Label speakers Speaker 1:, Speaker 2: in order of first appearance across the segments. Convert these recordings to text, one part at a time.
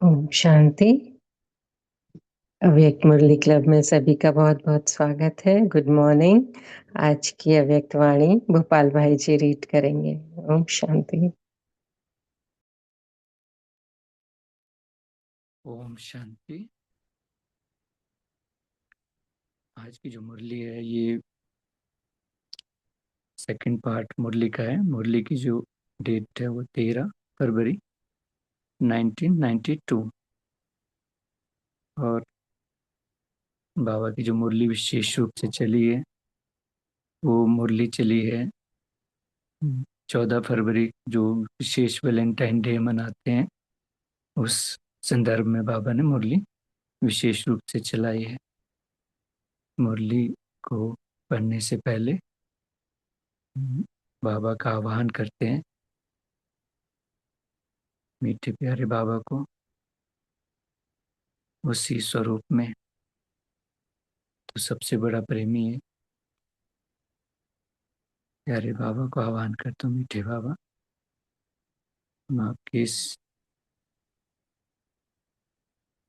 Speaker 1: ओम शांति। अव्यक्त मुरली क्लब में सभी का बहुत बहुत स्वागत है। Good morning. आज की अव्यक्त वाणी भोपाल भाई जी रीड करेंगे। ओम शांति।
Speaker 2: ओम शांति। आज की जो मुरली है ये सेकंड पार्ट मुरली का है। मुरली की जो डेट है वो 13 फरवरी 1992 और बाबा की जो मुरली विशेष रूप से चली है वो मुरली चली है 14 फरवरी, जो विशेष वैलेंटाइन डे मनाते हैं उस संदर्भ में बाबा ने मुरली विशेष रूप से चलाई है। मुरली को पढ़ने से पहले बाबा का आह्वान करते हैं, मीठे प्यारे बाबा को उसी स्वरूप में तो सबसे बड़ा प्रेमी है। प्यारे बाबा को आह्वान करता हूँ, मीठे बाबा हम आपकी इस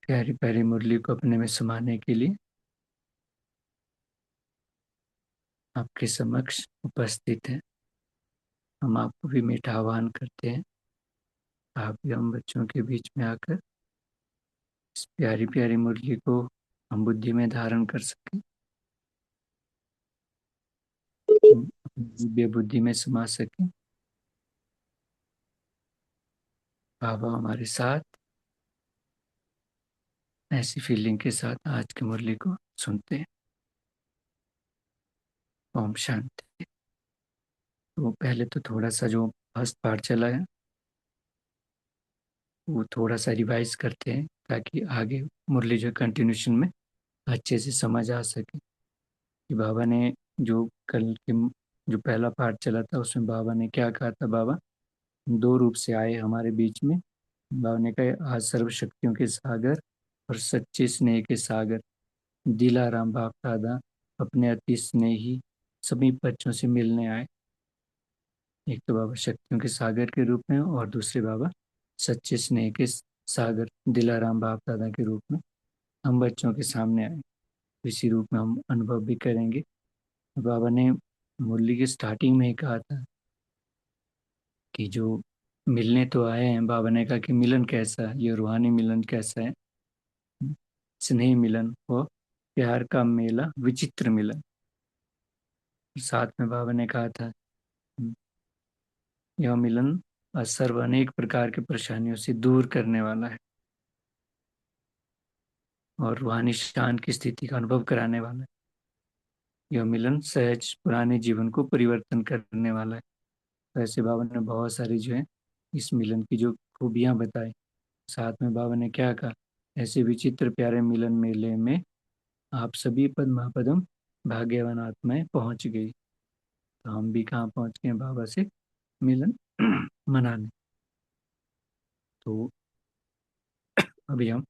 Speaker 2: प्यारी प्यारी मुरली को अपने में समाने के लिए आपके समक्ष उपस्थित हैं। हम आपको भी मीठा आह्वान करते हैं, आप भी हम बच्चों के बीच में आकर इस प्यारी प्यारी मुरली को हम बुद्धि में धारण कर सकें, अपनी दिव्य बुद्धि में समा सकें। बाबा हमारे साथ ऐसी फीलिंग के साथ आज की मुरली को सुनते हैं। ओम शांति। तो पहले तो थोड़ा सा जो फर्स्ट पार्ट चला है वो थोड़ा सा रिवाइज करते हैं ताकि आगे मुरली जो कंटिन्यूशन में अच्छे से समझ आ सके कि बाबा ने जो कल के जो पहला पार्ट चला था उसमें बाबा ने क्या कहा था। बाबा दो रूप से आए हमारे बीच में। बाबा ने कहा, आज सर्वशक्तियों के सागर और सच्चे स्नेह के सागर दिलाराम बाप दादा अपने अति स्नेही सभी बच्चों से मिलने आए। एक तो बाबा शक्तियों के सागर के रूप में और दूसरे बाबा सच्चे स्नेह के सागर दिलाराम बाप दादा के रूप में हम बच्चों के सामने आए। इसी रूप में हम अनुभव भी करेंगे। बाबा ने मुरली की स्टार्टिंग में ही कहा था कि जो मिलने तो आए हैं, बाबा ने कहा कि मिलन कैसा है, ये रूहानी मिलन कैसा है, स्नेह मिलन और प्यार का मेला विचित्र मिलन। साथ में बाबा ने कहा था यह मिलन सर्व अनेक प्रकार की परेशानियों से दूर करने वाला है और रूहानी शान की स्थिति का अनुभव कराने वाला है। यह मिलन सहज पुराने जीवन को परिवर्तन करने वाला है। तो ऐसे बाबा ने बहुत सारी जो है इस मिलन की जो खूबियां बताई। साथ में बाबा ने क्या कहा, ऐसे विचित्र प्यारे मिलन मेले में आप सभी पद्मा पदम भाग्यवान आत्माएं पहुंच गई। तो हम भी कहाँ पहुंच गए हैं? बाबा से मिलन मनाने। तो अभी हम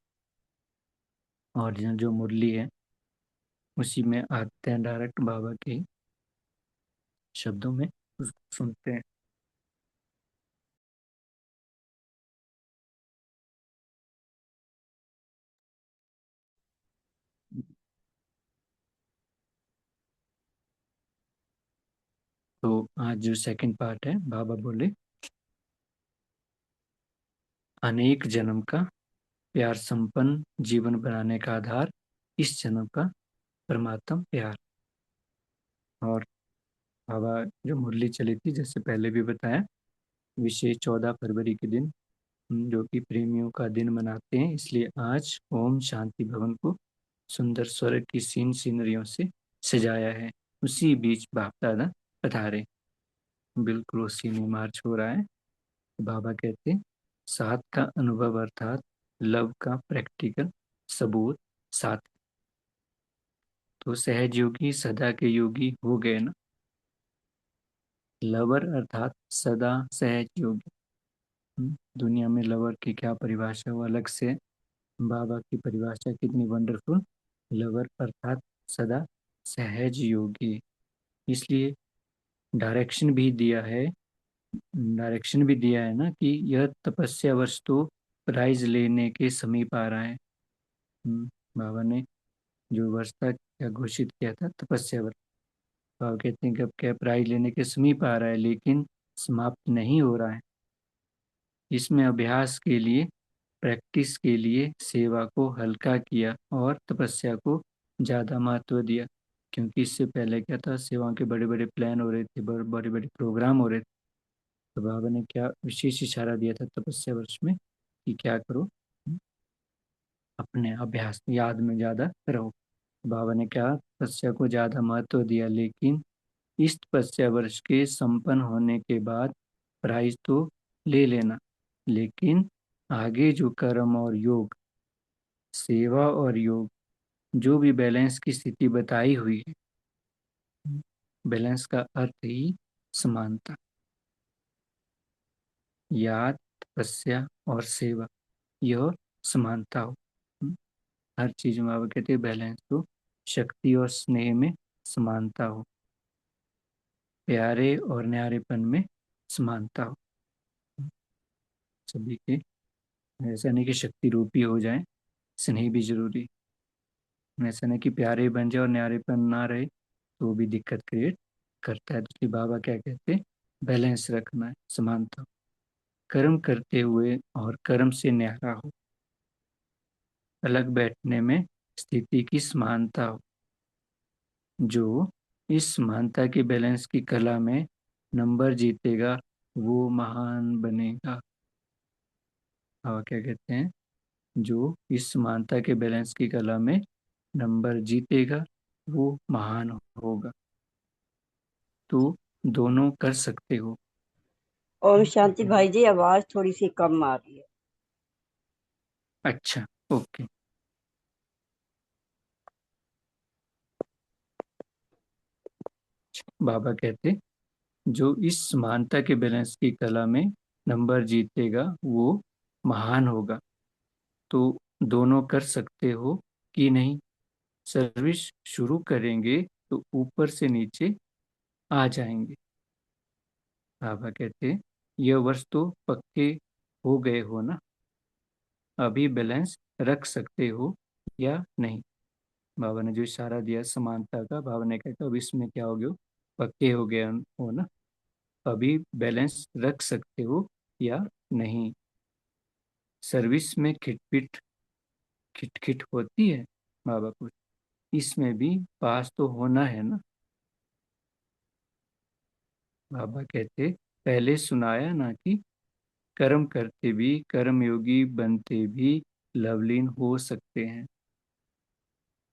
Speaker 2: ओरिजिनल जो मुरली है उसी में आते हैं, डायरेक्ट बाबा के शब्दों में उसको सुनते हैं। तो आज जो सेकंड पार्ट है, बाबा बोले अनेक जन्म का प्यार संपन्न जीवन बनाने का आधार इस जन्म का परमात्म प्यार। और बाबा जो मुरली चली थी, जैसे पहले भी बताया, विशेष 14 फरवरी के दिन जो कि प्रेमियों का दिन मनाते हैं, इसलिए आज ओम शांति भवन को सुंदर स्वर्ग की सीनरियों से सजाया है। उसी बीच बाप दादा पधारे, बिल्कुल उसी में मार्च हो रहा है। बाबा कहते हैं साथ का अनुभव अर्थात लव का प्रैक्टिकल सबूत साथ। तो सहज योगी सदा के योगी हो गए ना। लवर अर्थात सदा सहज योगी। दुनिया में लवर की क्या परिभाषा हो अलग से, बाबा की परिभाषा कितनी वंडरफुल। लवर अर्थात सदा सहज योगी। इसलिए डायरेक्शन भी दिया है, ना कि यह तपस्या वर्ष तो प्राइज लेने के समीप आ रहा है। बाबा ने जो वर्ष था क्या घोषित किया था? तपस्या वर्ष। बाबा कहते हैं कि अब क्या प्राइज लेने के समीप आ रहा है, लेकिन समाप्त नहीं हो रहा है। इसमें अभ्यास के लिए, प्रैक्टिस के लिए सेवा को हल्का किया और तपस्या को ज़्यादा महत्व दिया। क्योंकि इससे पहले क्या था, सेवाओं के बड़े बड़े प्लान हो रहे थे, बड़े बड़े प्रोग्राम हो रहे थे। तो बाबा ने क्या विशेष इशारा दिया था तपस्या वर्ष में कि क्या करो, अपने अभ्यास याद में ज़्यादा रहो। बाबा ने क्या तपस्या को ज़्यादा महत्व दिया, लेकिन इस तपस्या वर्ष के संपन्न होने के बाद प्राइज तो ले लेना, लेकिन आगे जो कर्म और योग, सेवा और योग, जो भी बैलेंस की स्थिति बताई हुई है, बैलेंस का अर्थ ही समानता। याद, तपस्या और सेवा, यह समानता हो। हर चीज में बाबा कहते हैं बैलेंस हो, शक्ति और स्नेह में समानता हो, प्यारे और न्यारेपन में समानता हो। सभी के, ऐसा नहीं कि शक्ति रूपी हो जाए, स्नेह भी जरूरी। ऐसा नहीं कि प्यारे बन जाए और न्यारेपन ना रहे तो वो भी दिक्कत क्रिएट करता है। तो इसलिए बाबा क्या कहते हैं, बैलेंस रखना है, समानता। कर्म करते हुए और कर्म से न्यारा हो, अलग बैठने में स्थिति की समानता हो। जो इस समानता की बैलेंस की कला में नंबर जीतेगा वो महान बनेगा। और क्या कहते हैं, जो इस समानता के बैलेंस की कला में नंबर जीतेगा वो महान होगा। तो दोनों कर सकते हो।
Speaker 3: ओम शांति भाई जी, आवाज थोड़ी सी कम आ रही है।
Speaker 2: अच्छा, ओके। बाबा कहते जो इस समानता के बैलेंस की कला में नंबर जीतेगा वो महान होगा। तो दोनों कर सकते हो कि नहीं? सर्विस शुरू करेंगे तो ऊपर से नीचे आ जाएंगे। बाबा कहते यह वर्ष तो पक्के हो गए हो ना, अभी बैलेंस रख सकते हो या नहीं? बाबा ने जो इशारा दिया समानता का, बाबा ने कहा अब इसमें क्या हो गया, पक्के हो गए हो ना, अभी बैलेंस रख सकते हो या नहीं? सर्विस में खिटपिट खिटखिट होती है, बाबा पूछ, इसमें भी पास तो होना है ना? बाबा कहते पहले सुनाया ना कि कर्म करते भी कर्मयोगी बनते भी लवलीन हो सकते हैं।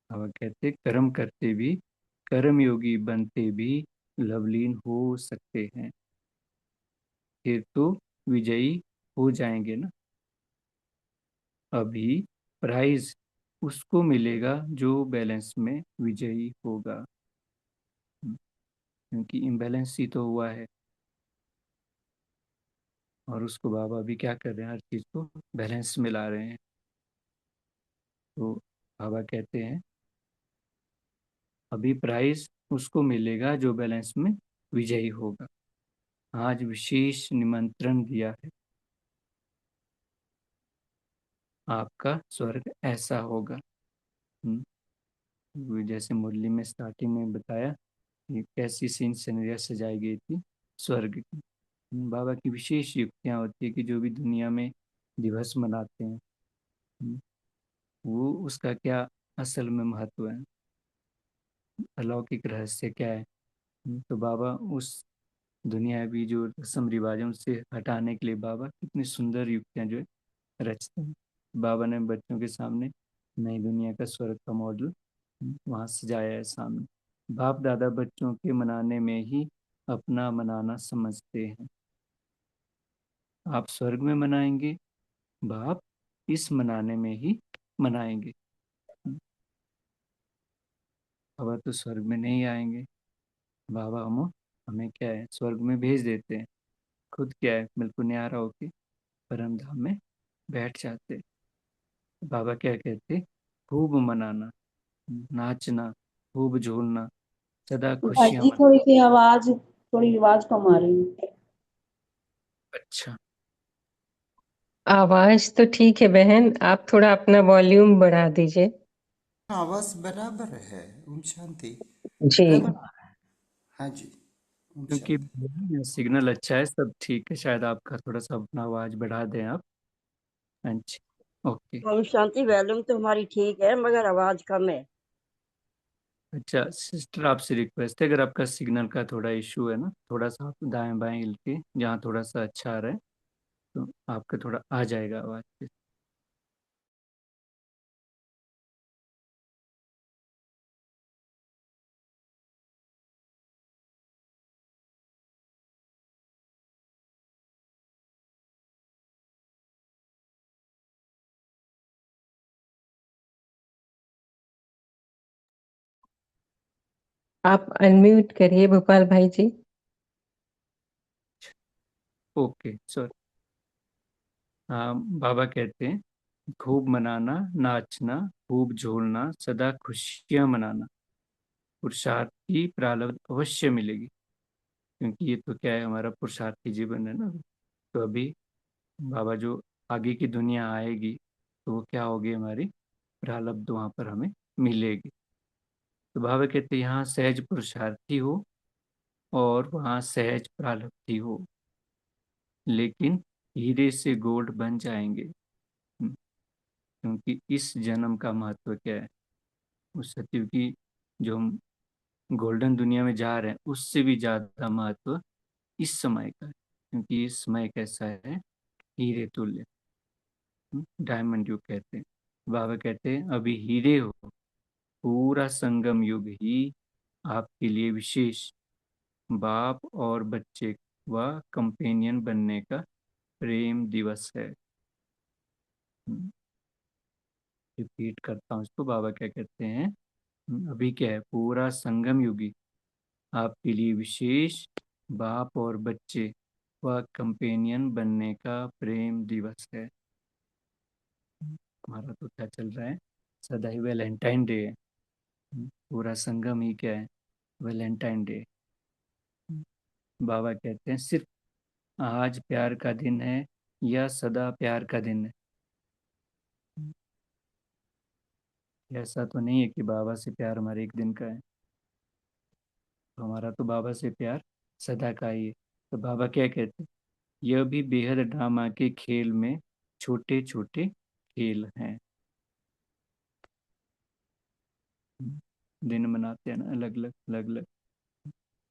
Speaker 2: बाबा कहते कर्म करते भी कर्मयोगी बनते भी लवलीन हो सकते हैं, फिर तो विजयी हो जाएंगे ना। अभी प्राइज उसको मिलेगा जो बैलेंस में विजयी होगा। क्योंकि इम्बैलेंस ही तो हुआ है। और उसको बाबा भी क्या कर रहे हैं, हर चीज़ को बैलेंस में ला रहे हैं। तो बाबा कहते हैं अभी प्राइज उसको मिलेगा जो बैलेंस में विजयी होगा। आज विशेष निमंत्रण दिया है, आपका स्वर्ग ऐसा होगा। जैसे मुरली में स्टार्टिंग में बताया कि कैसी सीन सिनेरियो सजाई गई थी स्वर्ग की। बाबा की विशेष युक्तियाँ होती है कि जो भी दुनिया में दिवस मनाते हैं, वो उसका क्या असल में महत्व है, अलौकिक रहस्य क्या है। तो बाबा उस दुनियावी जो रस्म रिवाजों से हटाने के लिए बाबा कितनी सुंदर युक्तियाँ जो है रचते हैं। बाबा ने बच्चों के सामने नई दुनिया का स्वर्ग का मॉडल वहाँ सजाया है सामने। बाप दादा बच्चों के मनाने में ही अपना मनाना समझते हैं। आप स्वर्ग में मनाएंगे, बाप इस मनाने में ही मनाएंगे। बाबा तो स्वर्ग में नहीं आएंगे, बाबा हमें क्या है स्वर्ग में भेज देते हैं। खुद क्या है बिल्कुल न्यारा होके परम धाम में बैठ जाते। बाबा क्या कहते, खूब मनाना, नाचना, खूब झूलना, सदा
Speaker 4: भाई
Speaker 2: खुशियां
Speaker 4: जी
Speaker 2: मना।
Speaker 4: थोड़ी सी आवाज, थोड़ी आवाज कम आ रही है।
Speaker 2: अच्छा,
Speaker 1: आवाज तो ठीक है बहन, आप थोड़ा अपना वॉल्यूम बढ़ा दीजिए।
Speaker 5: आवाज बराबर है। ओम शांति।
Speaker 1: जी।
Speaker 5: बराबर। हाँ जी। ओम
Speaker 2: क्योंकि
Speaker 5: शांति।
Speaker 2: सिग्नल अच्छा है, सब ठीक है। शायद आपका थोड़ा सा अपना आवाज बढ़ा दें आप। हाँ जी, ओके।
Speaker 3: ओम शांति। वॉल्यूम तो हमारी ठीक है मगर आवाज कम है।
Speaker 2: अच्छा सिस्टर, आपसे रिक्वेस्ट है, अगर आपका सिग्नल का थोड़ा इशू है ना, थोड़ा सा आप दाएं बाएं हिल के जहाँ थोड़ा सा अच्छा आ रहा है, तो आपका थोड़ा आ जाएगा आवाज़।
Speaker 1: आप अनम्यूट करिए भोपाल भाई जी।
Speaker 2: Okay sorry. हाँ, बाबा कहते हैं खूब मनाना, नाचना, खूब झूलना, सदा खुशियाँ मनाना, पुरुषार्थी प्रारब्ध अवश्य मिलेगी। क्योंकि ये तो क्या है, हमारा पुरुषार्थी जीवन है ना। तो अभी बाबा जो आगे की दुनिया आएगी, तो वो क्या होगी, हमारी प्रारब्ध वहाँ पर हमें मिलेगी। तो बाबा कहते हैं यहाँ सहज पुरुषार्थी हो और वहाँ सहज प्रारब्धी हो, लेकिन हीरे से गोल्ड बन जाएंगे। क्योंकि इस जन्म का महत्व क्या है, उस सत्युग की जो हम गोल्डन दुनिया में जा रहे हैं, उससे भी ज़्यादा महत्व इस समय का है। क्योंकि इस समय कैसा है, हीरे तुल्य, डायमंड युग कहते हैं। बाबा कहते हैं अभी हीरे हो, पूरा संगम युग ही आपके लिए विशेष बाप और बच्चे व कंपेनियन बनने का प्रेम दिवस है। रिपीट करता हूँ इसको, बाबा क्या कहते हैं, अभी क्या है, पूरा संगम युगी आपके लिए विशेष बाप और बच्चे व कंपेनियन बनने का प्रेम दिवस है। हमारा तो क्या चल रहा है, सदा ही वैलेंटाइन डे है। पूरा संगम ही क्या है, वैलेंटाइन डे। बाबा कहते हैं सिर्फ आज प्यार का दिन है या सदा प्यार का दिन है। ऐसा तो नहीं है कि बाबा से प्यार हमारे एक दिन का है। तो हमारा तो बाबा से प्यार सदा का ही है। तो बाबा क्या कहते हैं, यह भी बेहद ड्रामा के खेल में छोटे छोटे खेल हैं। दिन मनाते हैं ना, अलग अलग अलग अलग।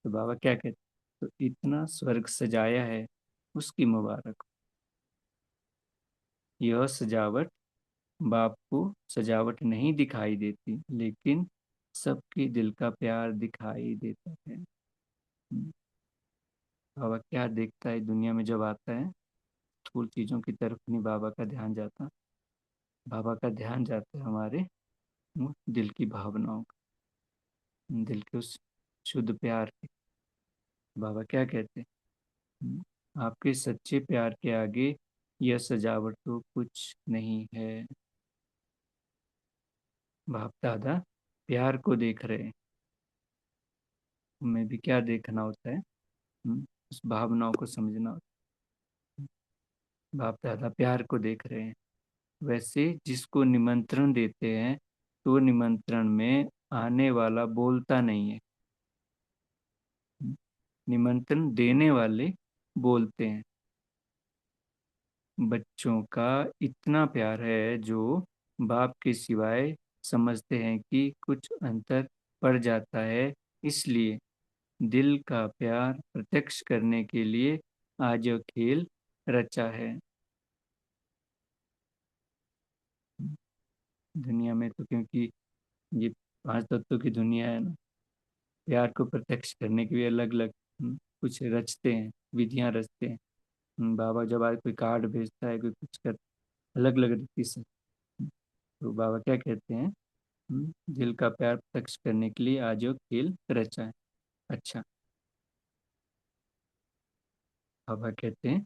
Speaker 2: तो बाबा क्या कहते हैं, तो इतना स्वर्ग सजाया है उसकी मुबारक हो। यह सजावट बाप को सजावट नहीं दिखाई देती, लेकिन सबके दिल का प्यार दिखाई देता है। बाबा क्या देखता है दुनिया में, जब आता है स्थूल चीज़ों की तरफ नहीं बाबा का ध्यान जाता। बाबा का ध्यान जाता है हमारे दिल की भावनाओं का, दिल के उस शुद्ध प्यार के। बाबा क्या कहते हैं? आपके सच्चे प्यार के आगे यह सजावट तो कुछ नहीं है। बाप दादा प्यार को देख रहे हैं। हमें भी क्या देखना होता है? उस भावनाओं को समझना होता है। बाप दादा प्यार को देख रहे हैं। वैसे जिसको निमंत्रण देते हैं तो निमंत्रण में आने वाला बोलता नहीं है। निमंत्रण देने वाले बोलते हैं। बच्चों का इतना प्यार है जो बाप के सिवाय समझते हैं कि कुछ अंतर पड़ जाता है, इसलिए दिल का प्यार प्रत्यक्ष करने के लिए आज यह खेल रचा है। दुनिया में तो क्योंकि ये पांच तत्वों की दुनिया है ना, प्यार को प्रत्यक्ष करने के लिए अलग अलग कुछ रचते हैं, विधियां रचते हैं। बाबा जब आज कोई कार्ड भेजता है, कोई कुछ कर, अलग अलग रीति से। तो बाबा क्या कहते हैं? दिल का प्यार प्रत्यक्ष करने के लिए आज वो खेल रचा है। अच्छा, बाबा कहते हैं,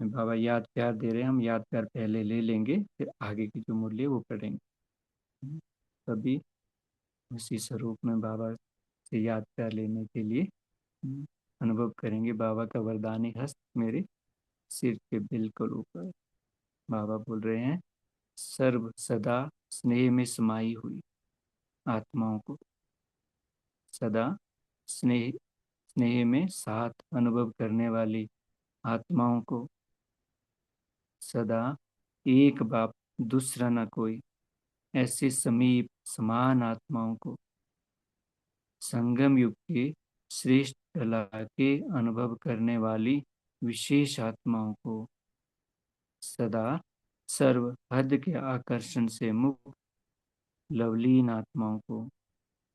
Speaker 2: बाबा याद प्यार दे रहे हैं, हम याद प्यार पहले ले लेंगे, फिर आगे की जो मूल्य वो करेंगे। तभी उसी स्वरूप में बाबा से याद प्यार लेने के लिए अनुभव करेंगे बाबा का वरदानी हस्त मेरे सिर के बिल्कुल ऊपर। बाबा बोल रहे हैं, सर्व सदा स्नेह में समाई हुई आत्माओं को, सदा स्नेह स्नेह में साथ अनुभव करने वाली आत्माओं को, सदा एक बाप दूसरा न कोई, ऐसे समीप समान आत्माओं को, संगम युग के श्रेष्ठ कला के अनुभव करने वाली विशेष आत्माओं को, सदा सर्व हद के आकर्षण से मुक्त लवलीन आत्माओं को,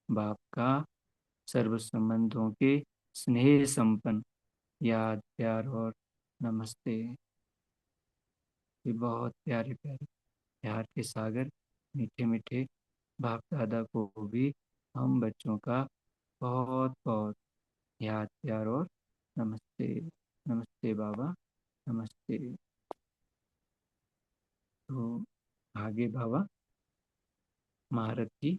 Speaker 2: बाप का सर्व संबंधों के स्नेह संपन्न याद प्यार और नमस्ते। ये बहुत प्यारे प्यारे प्यार के सागर, मीठे मीठे बाप दादा को भी हम बच्चों का बहुत बहुत याद प्यार और नमस्ते। नमस्ते बाबा, नमस्ते। तो आगे बाबा महारत की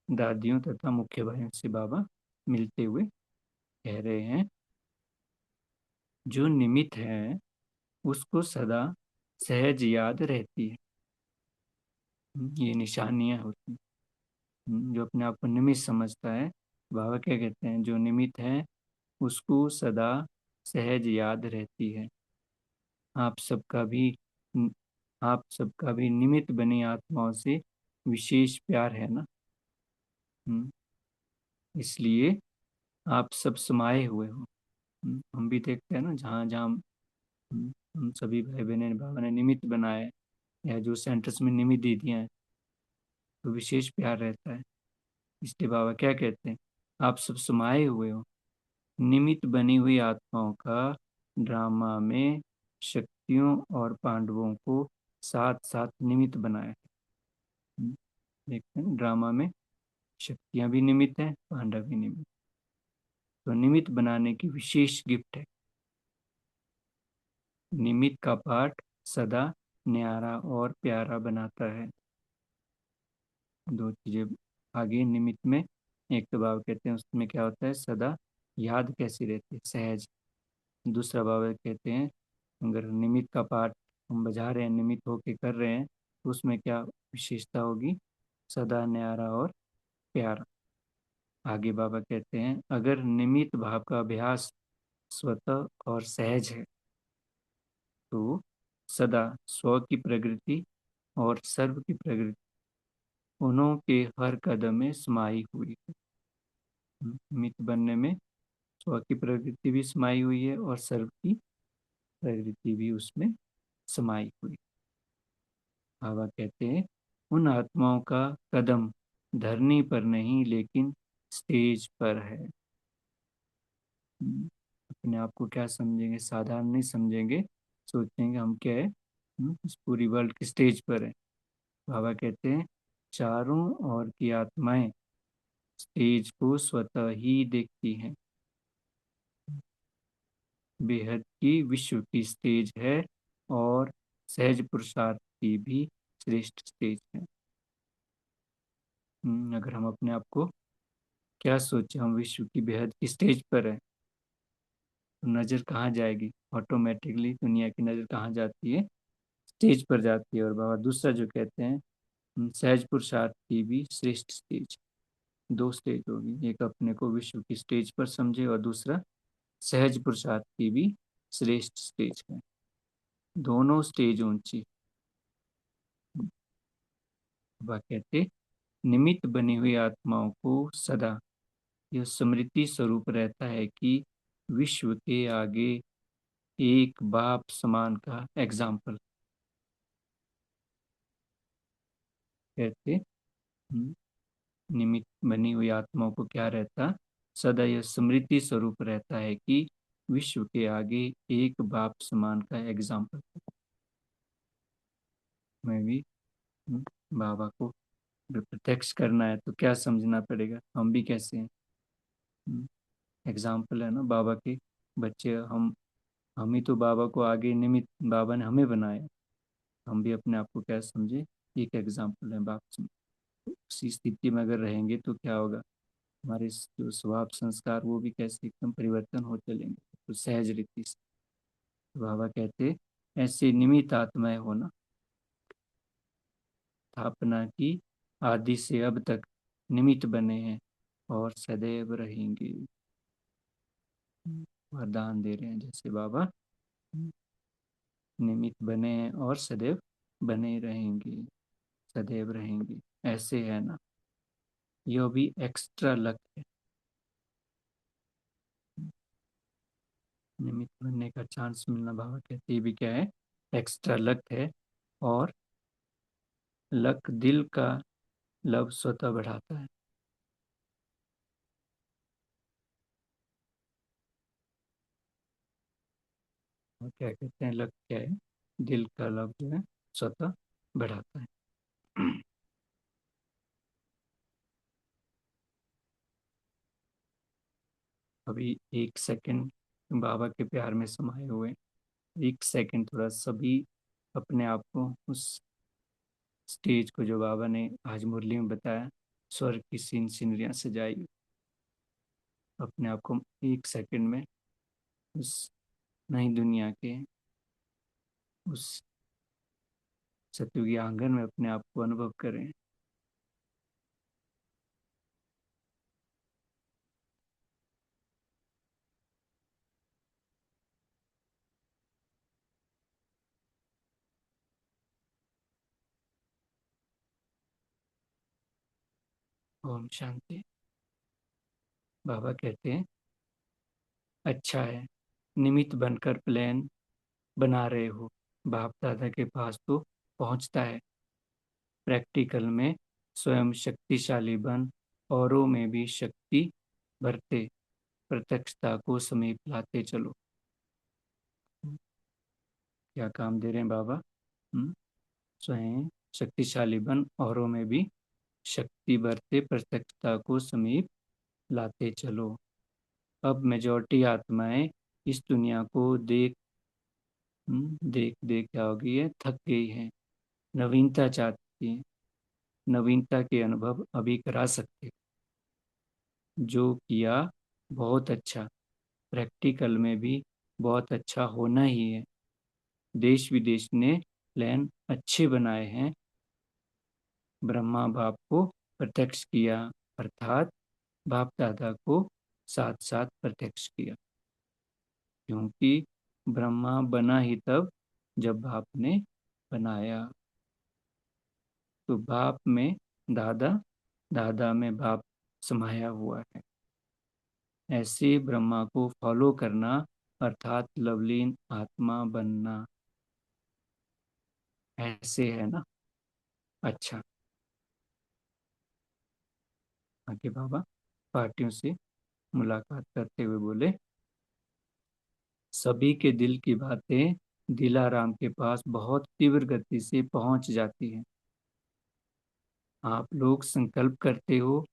Speaker 2: दादियों तथा मुख्य भाइयों से बाबा मिलते हुए कह रहे हैं, जो निमित्त है उसको सदा सहज याद रहती है। ये निशानियां होती हैं। जो अपने आप को निमित्त समझता है, बाबा क्या कहते हैं, जो निमित्त है उसको सदा सहज याद रहती है। आप सबका भी आप सबका भी निमित्त बनी आत्माओं से विशेष प्यार है ना। हम्म, इसलिए आप सब समाये हुए हो। हम भी देखते हैं ना, जहाँ जहाँ हम सभी भाई बहन बाबा ने निमित्त बनाए हैं, या जो सेंटर्स में निमित्त दे दिए हैं, तो विशेष प्यार रहता है। इसलिए बाबा क्या कहते हैं, आप सब समाये हुए हो। निमित्त बनी हुई आत्माओं का ड्रामा में शक्तियों और पांडवों को साथ साथ निमित्त बनाया है। देखते हैं ड्रामा में शक्तियां भी निमित्त हैं, पांडव भी निमित्त। तो निमित्त बनाने की विशेष गिफ्ट है। निमित्त का पाठ सदा न्यारा और प्यारा बनाता है। दो चीजें आगे निमित्त में, एक तो बाबा कहते हैं उसमें क्या होता है, सदा याद कैसी रहती है, सहज। दूसरा बाबा कहते हैं, अगर निमित्त का पाठ हम बजा रहे हैं, निमित्त होके कर रहे हैं, तो उसमें क्या विशेषता होगी, सदा न्यारा और प्यारा। आगे बाबा कहते हैं, अगर निमित्त भाव का अभ्यास स्वतः और सहज है तो सदा स्व की प्रकृति और सर्व की प्रकृति उन्हों के हर कदम में समाई हुई है। निमित्त बनने में स्व की प्रकृति भी समाई हुई है और सर्व की प्रकृति भी उसमें समाई हुई। बाबा कहते हैं, उन आत्माओं का कदम धरनी पर नहीं लेकिन स्टेज पर है। अपने आप को क्या समझेंगे, साधारण नहीं समझेंगे, सोचेंगे हम क्या है, इस पूरी वर्ल्ड की स्टेज पर है। बाबा कहते हैं, चारों ओर की आत्माएं स्टेज को स्वतः ही देखती हैं। बेहद की विश्व की स्टेज है और सहज पुरुषार्थ की भी श्रेष्ठ स्टेज है। अगर हम अपने आप को क्या सोचे, हम विश्व की बेहद की स्टेज पर है, तो नज़र कहाँ जाएगी? ऑटोमेटिकली दुनिया की नज़र कहाँ जाती है? स्टेज पर जाती है। और बाबा दूसरा जो कहते हैं, सहज पुरुषार्थ की भी श्रेष्ठ स्टेज। दो स्टेज होगी, एक अपने को विश्व की स्टेज पर समझे और दूसरा सहज पुरुषार्थ की भी श्रेष्ठ स्टेज है। दोनों स्टेज ऊंची। बाबा कहते, निमित्त बनी हुई आत्माओं को सदा यह स्मृति स्वरूप रहता है कि विश्व के आगे एक बाप समान का एग्जाम्पल। कहते, निमित्त बनी हुई आत्माओं को क्या रहता? सदा यह स्मृति स्वरूप रहता है कि विश्व के आगे एक बाप समान का एग्जाम्पल। मैं भी बाबा को प्रत्यक्ष करना है तो क्या समझना पड़ेगा? हम भी कैसे हैं? एग्जाम्पल है ना बाबा के बच्चे। हम ही तो बाबा को आगे निमित्त, बाबा ने हमें बनाया। हम भी अपने आप को क्या समझे? एक एग्जाम्पल है बाप से। उसी स्थिति में अगर रहेंगे तो क्या होगा? हमारे जो स्वभाव संस्कार वो भी कैसे एकदम परिवर्तन हो चलेंगे, तो सहज रीति से। तो बाबा कहते, ऐसे निमित्त आत्माएं होना स्थापना की आदि से अब तक निमित्त बने हैं और सदैव रहेंगे। वरदान दे रहे हैं जैसे बाबा, निमित्त बने हैं और सदैव बने रहेंगे, सदैव रहेंगे। ऐसे है ना, यह भी एक्स्ट्रा लक है। निमित्त बनने का चांस मिलना, बाबा कहते ये भी क्या है? एक्स्ट्रा लक है। और लक दिल का लव स्वतः बढ़ाता है। और क्या कहते हैं, लक क्या है? दिल का लव जो है स्वतः बढ़ाता है। अभी एक सेकंड बाबा के प्यार में समाये हुए, एक सेकंड थोड़ा सभी अपने आप को उस स्टेज को जो बाबा ने आज मुरली में बताया, स्वर्ग की सीन सीनरियाँ सजाई, अपने आप को एक सेकंड में उस नई दुनिया के उस सतयुगी आंगन में अपने आप को अनुभव करें। ओम शांति। बाबा कहते हैं, अच्छा है निमित्त बनकर प्लान बना रहे हो। बाप दादा के पास तो पहुंचता है। प्रैक्टिकल में स्वयं शक्तिशाली बन, औरों में भी शक्ति भरते, प्रत्यक्षता को समीप लाते चलो। क्या काम दे रहे हैं बाबा? स्वयं शक्तिशाली बन, औरों में भी शक्ति भरते, प्रत्यक्षता को समीप लाते चलो। अब मेजॉरिटी आत्माएं इस दुनिया को देख देख देख क्या हो गई है? थक गई है। नवीनता चाहती है। नवीनता के अनुभव अभी करा सकते। जो किया बहुत अच्छा, प्रैक्टिकल में भी बहुत अच्छा होना ही है। देश विदेश ने प्लान अच्छे बनाए हैं। ब्रह्मा बाप को प्रत्यक्ष किया, अर्थात बाप दादा को साथ साथ प्रत्यक्ष किया। क्योंकि ब्रह्मा बना ही तब जब बाप ने बनाया। तो बाप में दादा, दादा में बाप समाया हुआ है। ऐसे ब्रह्मा को फॉलो करना अर्थात लवलीन आत्मा बनना। ऐसे है ना। अच्छा, आगे बाबा पार्टियों से मुलाकात करते हुए बोले, सभी के दिल की बातें दिलाराम के पास बहुत तीव्र गति से पहुंच जाती हैं। आप लोग संकल्प करते हो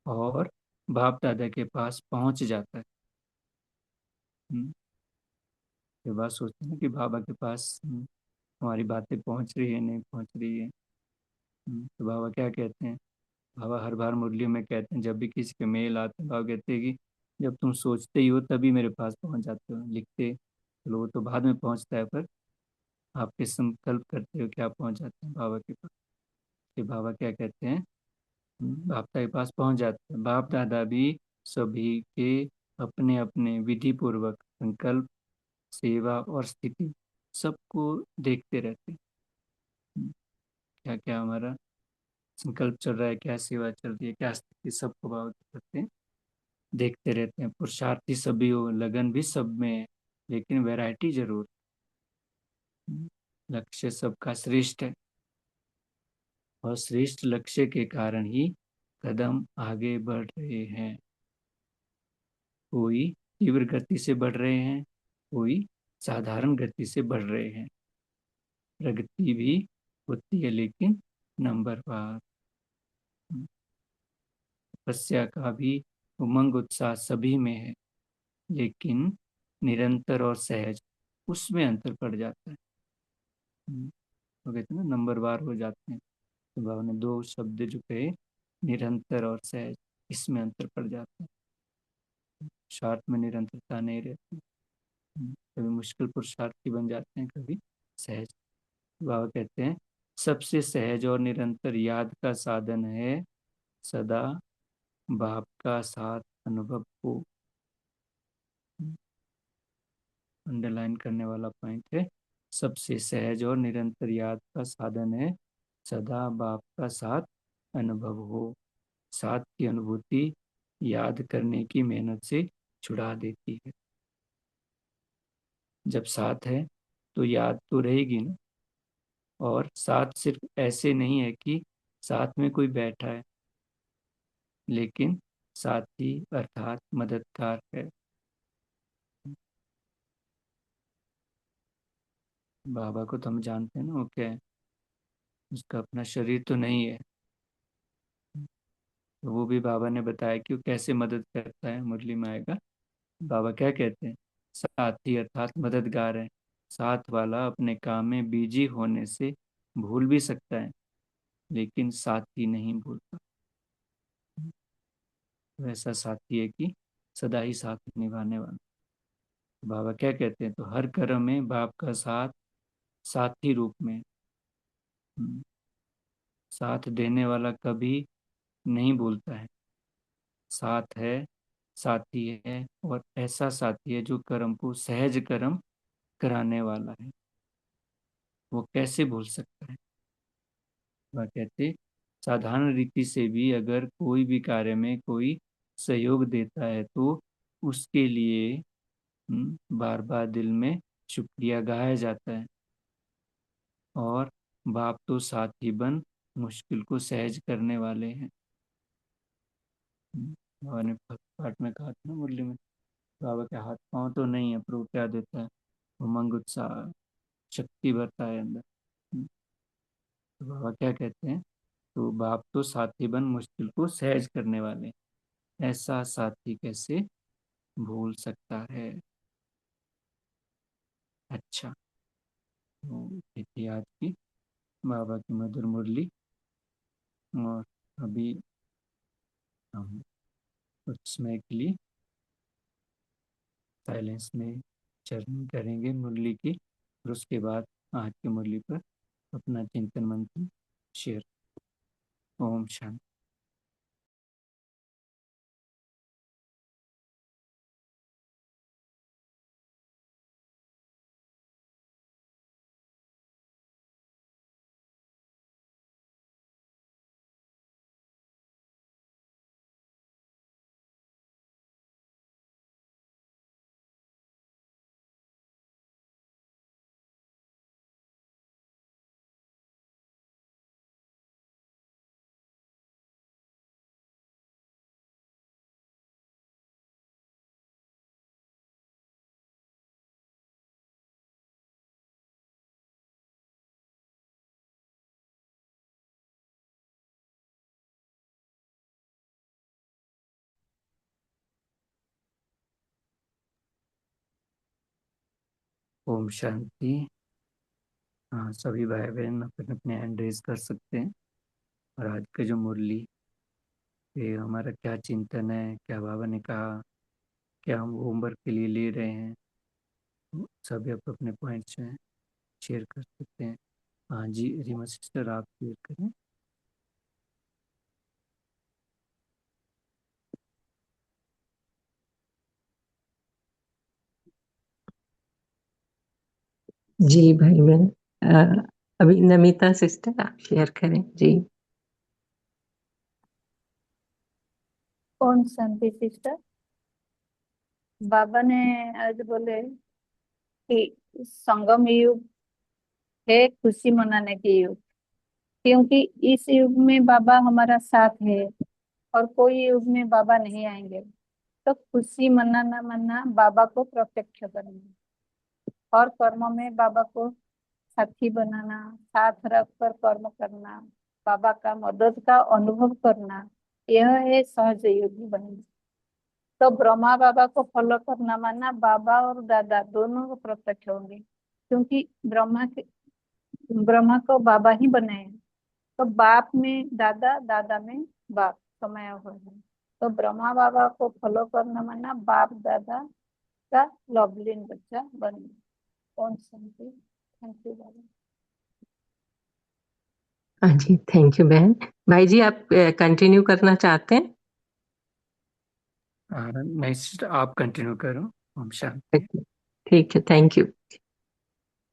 Speaker 2: और बाप दादा के पास पहुंच जाता है। ये बात सोचते हैं कि बाबा के पास हमारी बातें पहुंच रही है नहीं पहुंच रही है। तो बाबा क्या कहते हैं? बाबा हर बार मुरलियों में कहते हैं, जब भी किसी के मेल आते हैं बाबा कहते हैं कि जब तुम सोचते ही हो तभी मेरे पास पहुंच जाते हो, लिखते चलो वो तो बाद में पहुंचता है, पर आपके संकल्प करते हो कि आप पहुंच जाते हैं बाबा के पास। कि बाबा क्या कहते हैं? बाप दादा के पास पहुंच जाते हैं। बाप दादा भी सभी के अपने अपने विधि पूर्वक संकल्प, सेवा और स्थिति सबको देखते रहते हैं। क्या क्या हमारा संकल्प चल रहा है, क्या सेवा चल रही है, क्या स्थिति, सबको बाबा क्या करते हैं? देखते रहते हैं। पुरुषार्थी सभी हो, लगन भी सब में है, लेकिन वैरायटी जरूर। लक्ष्य सबका श्रेष्ठ है, और श्रेष्ठ लक्ष्य के कारण ही कदम आगे बढ़ रहे हैं। कोई तीव्र गति से बढ़ रहे हैं, कोई साधारण गति से बढ़ रहे हैं। प्रगति भी होती है लेकिन नंबरवार। तपस्या का भी उमंग उत्साह सभी में है, लेकिन निरंतर और सहज उसमें अंतर पड़ जाता है। तो कहते हैं ना, नंबरवार हो जाते हैं। तो बाबा ने दो शब्द जो कहे, निरंतर और सहज, इसमें अंतर पड़ जाता है। पुरुषार्थ में निरंतरता नहीं रहती। कभी मुश्किल पुरुषार्थी बन जाते हैं, कभी सहज। बाबा कहते हैं सबसे सहज और निरंतर याद का साधन है सदा बाप का साथ अनुभव को। अंडरलाइन करने वाला पॉइंट है, सबसे सहज और निरंतर याद का साधन है सदा बाप का साथ अनुभव हो। साथ की अनुभूति याद करने की मेहनत से छुड़ा देती है। जब साथ है तो याद तो रहेगी ना। और साथ सिर्फ ऐसे नहीं है कि साथ में कोई बैठा है, लेकिन साथी अर्थात मददगार है। बाबा को तो हम जानते हैं ना, वो क्या है, उसका अपना शरीर तो नहीं है। तो वो भी बाबा ने बताया कि वो कैसे मदद करता है, मुरली में आएगा। बाबा क्या कहते हैं? साथी अर्थात मददगार है। साथ वाला अपने काम में बिजी होने से भूल भी सकता है, लेकिन साथी नहीं भूलता। वैसा साथी है कि सदा ही साथ निभाने वाला। बाबा क्या कहते हैं? तो हर कर्म में बाप का साथ साथी रूप में। हम्म, साथ देने वाला कभी नहीं भूलता है। साथ है, साथी है, और ऐसा साथी है जो कर्म को सहज कर्म कराने वाला है। वो कैसे भूल सकता है? वह कहते साधारण रीति से भी अगर कोई भी कार्य में कोई सहयोग देता है तो उसके लिए बार बार दिल में शुक्रिया गाया जाता है। और बाप तो साथी बन मुश्किल को सहज करने वाले हैं। बाबा ने पाठ में कहा था ना, मुरली में, बाबा के हाथ पांव तो नहीं है, पर वो क्या देता है? उमंग, उत्साह, शक्ति भरता है अंदर। तो बाबा क्या कहते हैं? तो बाप तो साथी बन मुश्किल को सहज करने वाले, ऐसा साथी कैसे भूल सकता है? अच्छा, तो ये थी आज की बाबा की मधुर मुरली। और अभी हम कुछ समय के लिए साइलेंस में चरण करेंगे मुरली की, और उसके बाद आज की मुरली पर अपना चिंतन मंथन शेयर। ओम शांति। ओम शांति। हाँ, सभी भाई बहन अपने अपने हैंड रेज कर सकते हैं। और आज का जो मुरली ये हमारा क्या चिंतन है, क्या बाबा ने कहा, क्या हम होमवर्क के लिए ले रहे हैं, सभी अपने पॉइंट्स जो हैं शेयर कर सकते हैं। हाँ जी, रीमा सिस्टर आप शेयर करें।
Speaker 1: जी भाई बहन, अभी नमिता सिस्टर आप शेयर करें जी।
Speaker 6: ओम शांति सिस्टर। बाबा ने आज बोले कि संगम युग है खुशी मनाने की युग, क्योंकि इस युग में बाबा हमारा साथ है और कोई युग में बाबा नहीं आएंगे। तो खुशी मनाना मना बाबा को प्रत्यक्ष करना और कर्म में बाबा को साथी बनाना, साथ रखकर कर्म करना, बाबा का मदद का अनुभव करना, यह है सहज योगी बनना। तो ब्रह्मा बाबा को फॉलो करना माना बाबा और दादा दोनों को प्रत्यक्ष होंगे, क्योंकि ब्रह्मा को बाबा ही बनाए। तो बाप में दादा, दादा में बाप समाया हुआ है। तो ब्रह्मा बाबा को फॉलो करना माना बाप दादा का लवलीन बच्चा बनना। ओम शांति। थैंक यू बाबा।
Speaker 1: हाँ जी, थैंक यू बहन। भाई जी आप कंटिन्यू करना चाहते हैं?
Speaker 2: नहीं सिस्टर, आप कंटिन्यू करो। ओम शांति।
Speaker 1: ठीक है, थैंक यू।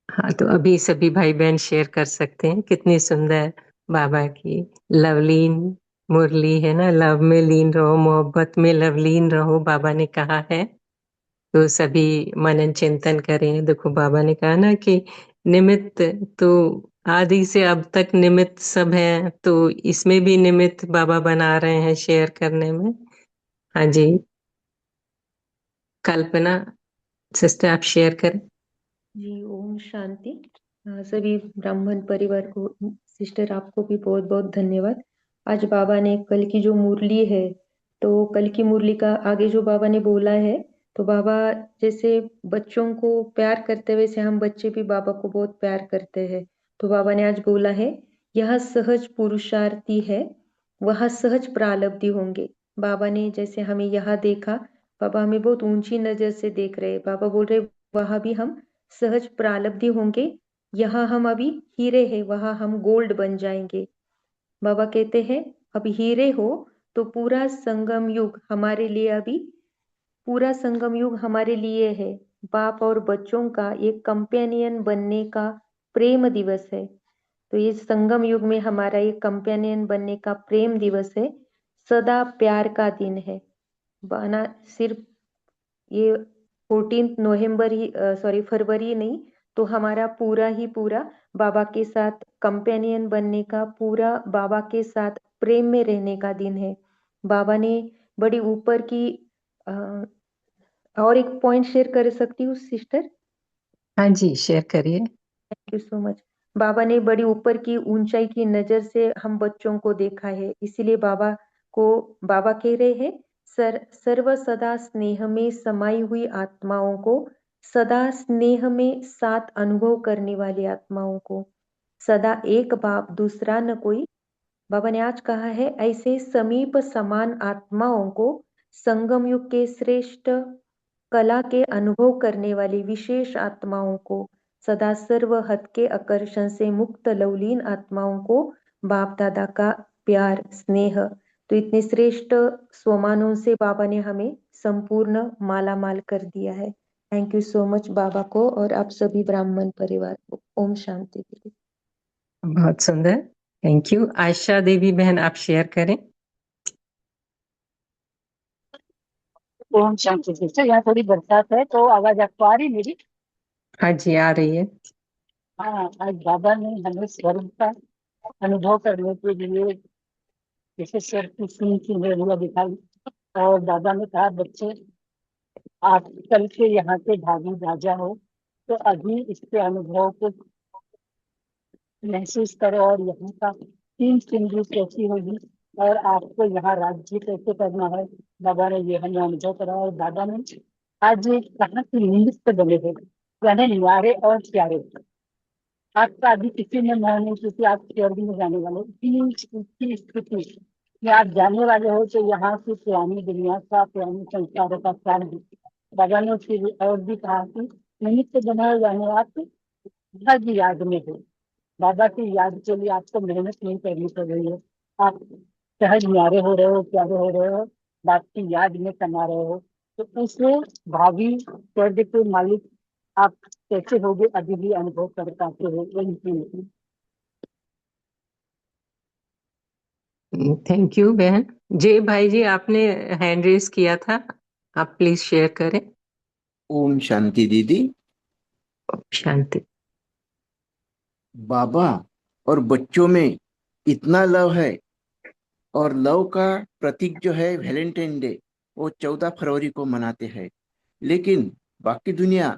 Speaker 1: हाँ, तो अभी सभी भाई बहन शेयर कर सकते हैं। कितनी सुंदर बाबा की लवलीन मुरली है ना। लव में लीन रहो, मोहब्बत में लवलीन रहो, बाबा ने कहा है। तो सभी मनन चिंतन करें। देखो बाबा ने कहा ना कि निमित्त तो आदि से अब तक निमित्त सब है, तो इसमें भी निमित्त बाबा बना रहे हैं शेयर करने में। हाँ जी, कल्पना सिस्टर आप शेयर करें।
Speaker 7: जी ओम शांति। सभी ब्राह्मण परिवार को, सिस्टर आपको भी बहुत बहुत धन्यवाद। आज बाबा ने कल की जो मुरली है, तो कल की मुरली का आगे जो बाबा ने बोला है, तो बाबा जैसे बच्चों को प्यार करते हैं वैसे हम बच्चे भी बाबा को बहुत प्यार करते हैं। तो बाबा ने आज बोला है, यह सहज पुरुषार्थी है, वह सहज प्रारब्धि होंगे। बाबा ने जैसे हमें यहाँ देखा, बाबा हमें बहुत ऊंची नजर से देख रहे हैं। बाबा बोल रहे वहां भी हम सहज प्रारब्धि होंगे। यहाँ हम अभी हीरे हैं, वहां हम गोल्ड बन जाएंगे। बाबा कहते हैं अभी हीरे हो तो पूरा संगम युग हमारे लिए, अभी पूरा संगम युग हमारे लिए है। बाप और बच्चों का एक कंपेनियन बनने का प्रेम दिवस है। तो ये संगम युग में हमारा एक कंपेनियन बनने का प्रेम दिवस है। सदा प्यार का दिन है। बाना सिर्फ ये 14 नवंबर ही, सॉरी फरवरी नहीं, तो हमारा पूरा ही पूरा बाबा के साथ कंपेनियन बनने का, पूरा बाबा के साथ प्रेम में रहने का दिन है। बाबा ने बड़ी ऊपर की और एक पॉइंट शेयर कर सकती हूँ सिस्टर?
Speaker 1: हाँ जी, शेयर करिए।
Speaker 7: Thank you so much. Baba ने बड़ी ऊपर की ऊंचाई की नजर से हम बच्चों को देखा है, इसीलिए बाबा कह रहे हैं, सर्व सदा स्नेह में समाई हुई आत्माओं को, सदा स्नेह में साथ अनुभव करने वाली आत्माओं को, सदा एक बाप दूसरा न कोई। बाबा ने आज कहा है, ऐसे समीप समान आत्माओं को, संगम युग के श्रेष्ठ कला के अनुभव करने वाली विशेष आत्माओं को, सदा सर्व हद के आकर्षण से मुक्त लवलीन आत्माओं को बाप दादा का प्यार स्नेह। तो इतने श्रेष्ठ स्वमानों से बाबा ने हमें संपूर्ण माला माल कर दिया है। थैंक यू सो मच बाबा को और आप सभी ब्राह्मण परिवार को। ओम शांति।
Speaker 1: बहुत सुंदर, थैंक यू। आयशा देवी बहन आप शेयर करें।
Speaker 8: ओम शांति सिस्टर। यहाँ थोड़ी बरसात है तो आवाज आपको आ रही मेरी?
Speaker 1: हाँ जी, आ रही है।
Speaker 8: हाँ, आज बाबा ने हमें स्वरूप का अनुभव करने के लिए जैसे स्वर की सीन की हुआ दिखाई। और बाबा ने कहा, बच्चे आप कल के यहाँ के भावी राजा हो, तो अभी इसके अनुभव को महसूस करो और यहाँ का तीन जिंदगी कैसी होगी और आपको यहाँ राज्य कैसे करना है। बाबा ने ये हमें अनुभव करा। और बाबा ने आज कहा कि निमित्त बने थे, यानी न्यारे और प्यारे। आपका अभी किसी ने मोह नहीं, क्योंकि आप स्वर्ग में जाने वाले हो। इतनी स्थिति में आप जाने वाले हो, तो यहाँ से पुरानी दुनिया का, पुरानी संस्कारों का त्याग है। बाबा ने फिर और भी कहा कि निमित्त बनाए जाने आप हर की याद में हो। बाबा की याद के लिए आपको मेहनत नहीं करनी पड़ रही है। आप सहज न्यारे हो रहे हो, प्यारे हो रहे हो, बाप की याद में कमा रहे हो। तो उसे भावी स्वर्ग के मालिक आप कैसे होगे, अभी भी अनुभव कर पाते हो।
Speaker 1: थैंक यू बहन। जय भाई जी, आपने हैंड रेस किया था, आप प्लीज शेयर करें।
Speaker 9: ओम शांति दीदी।
Speaker 1: शांति।
Speaker 9: बाबा और बच्चों में इतना लव है, और लव का प्रतीक जो है वैलेंटाइन डे, वो 14 फरवरी को मनाते हैं। लेकिन बाकी दुनिया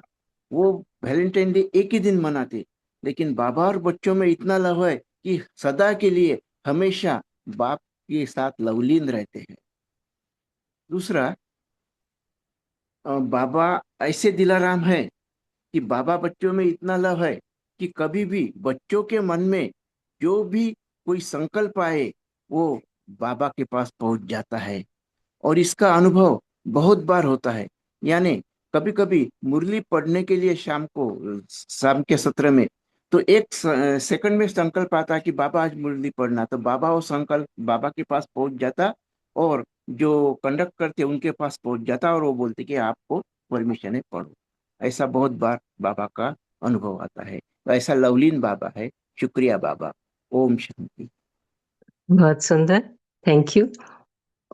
Speaker 9: वो वैलेंटाइन डे एक ही दिन मनाते। लेकिन बाबा और बच्चों में इतना लव है कि सदा के लिए हमेशा बाप के साथ लवलीन रहते हैं। दूसरा, बाबा ऐसे दिलाराम है कि बाबा बच्चों में इतना लव है कि कभी भी बच्चों के मन में जो भी कोई संकल्प आए, वो बाबा के पास पहुंच जाता है। और इसका अनुभव बहुत बार होता है। यानी कभी कभी मुरली पढ़ने के लिए शाम के सत्र में, तो एक सेकंड में संकल्प आता है कि बाबा आज मुरली पढ़ना, तो बाबा वो संकल्प बाबा के पास पहुंच जाता, और जो कंडक्ट करते उनके पास पहुंच जाता, और वो बोलते कि आपको परमिशन है, पढ़ो। ऐसा बहुत बार बाबा का अनुभव आता है। तो ऐसा लवलीन बाबा है। शुक्रिया बाबा। ओम शांति।
Speaker 1: बहुत सुंदर, थैंक यू।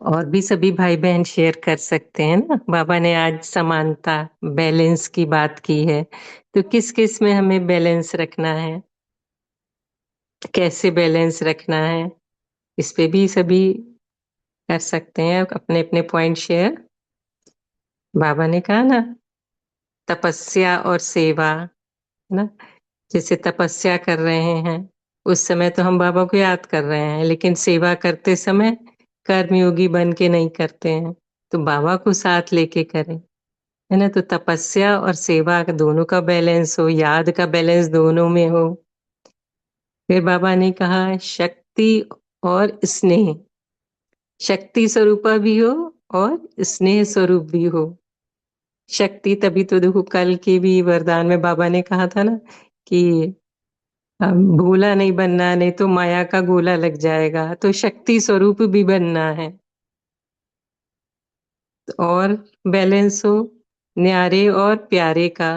Speaker 1: और भी सभी भाई बहन शेयर कर सकते हैं ना। बाबा ने आज समानता, बैलेंस की बात की है, तो किस किस में हमें बैलेंस रखना है, कैसे बैलेंस रखना है, इस पे भी सभी कर सकते हैं अपने अपने पॉइंट शेयर। बाबा ने कहा ना, तपस्या और सेवा, है ना। जैसे तपस्या कर रहे हैं उस समय तो हम बाबा को याद कर रहे हैं, लेकिन सेवा करते समय कर्मयोगी बन के नहीं करते हैं, तो बाबा को साथ लेके करें, है ना। तो तपस्या और सेवा का दोनों का बैलेंस हो, याद का बैलेंस दोनों में हो। फिर बाबा ने कहा शक्ति और स्नेह, शक्ति स्वरूपा भी हो और स्नेह स्वरूप भी हो। शक्ति तभी तो देखो कल के भी वरदान में बाबा ने कहा था ना कि भूला नहीं बनना, नहीं तो माया का गोला लग जाएगा, तो शक्ति स्वरूप भी बनना है। और बैलेंस हो न्यारे और प्यारे का,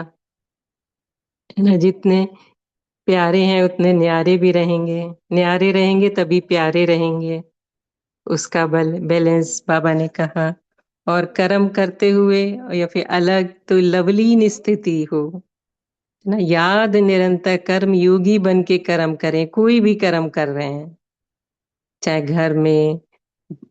Speaker 1: है ना। जितने प्यारे हैं उतने न्यारे भी रहेंगे, न्यारे रहेंगे तभी प्यारे रहेंगे, उसका बैलेंस बाबा ने कहा। और कर्म करते हुए या फिर अलग तो लवलीन स्थिति हो, है ना। याद निरंतर कर्म योगी बन के कर्म करें, कोई भी कर्म कर रहे हैं, चाहे घर में,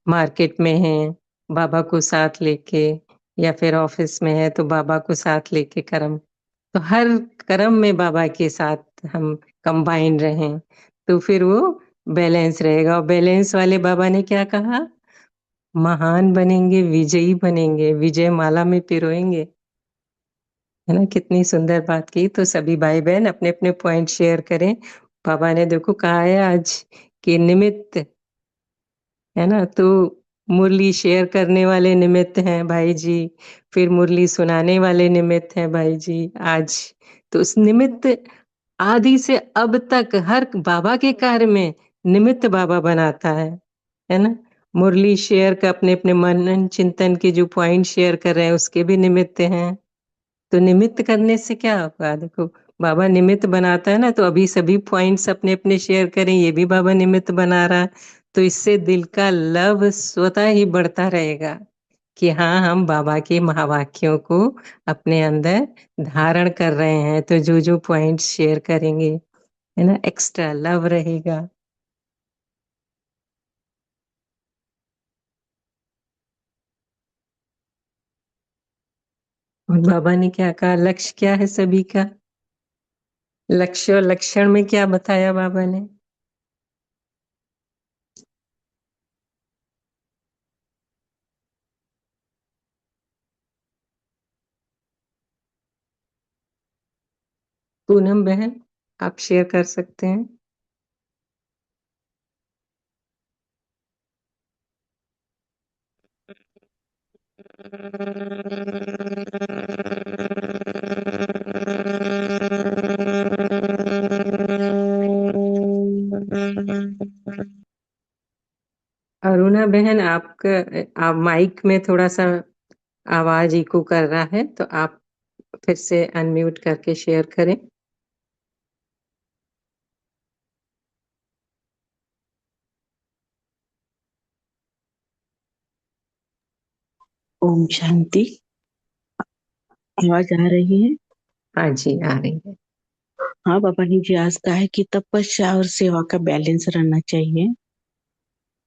Speaker 1: मार्केट में है, बाबा को साथ लेके, या फिर ऑफिस में है तो बाबा को साथ लेके कर्म, तो हर कर्म में बाबा के साथ हम कंबाइन रहें, तो फिर वो बैलेंस रहेगा। और बैलेंस वाले बाबा ने क्या कहा, महान बनेंगे, विजयी बनेंगे, विजय माला में पिरोएंगे, है ना। कितनी सुंदर बात की। तो सभी भाई बहन अपने अपने पॉइंट शेयर करें। बाबा ने देखो कहा है आज कि निमित्त, है ना। तो मुरली शेयर करने वाले निमित्त हैं भाई जी, फिर मुरली सुनाने वाले निमित्त हैं भाई जी आज। तो उस निमित्त आदि से अब तक हर बाबा के कार्य में निमित्त बाबा बनाता है ना। मुरली शेयर का अपने अपने मनन चिंतन के जो पॉइंट शेयर कर रहे हैं उसके भी निमित्त हैं। तो निमित्त करने से क्या होगा, देखो बाबा निमित्त बनाता है ना, तो अभी सभी पॉइंट्स अपने अपने शेयर करें, ये भी बाबा निमित्त बना रहा है, तो इससे दिल का लव स्वतः ही बढ़ता रहेगा कि हाँ हम बाबा के महावाक्यों को अपने अंदर धारण कर रहे हैं। तो जो जो पॉइंट्स शेयर करेंगे, है ना, एक्स्ट्रा लव रहेगा। और बाबा ने क्या कहा, लक्ष्य क्या है सभी का, लक्ष्य और लक्षण में क्या बताया बाबा ने। पूनम बहन, आप शेयर कर सकते हैं। अरुणा बहन, आप माइक में थोड़ा सा आवाज इको कर रहा है, तो आप फिर से अनम्यूट करके शेयर करें।
Speaker 10: ओम शांति। आवाज आ रही है?
Speaker 1: हाँ जी, आ रही है।
Speaker 10: हाँ, बाबा ने जी आज कहा है कि तपस्या और सेवा का बैलेंस रहना चाहिए।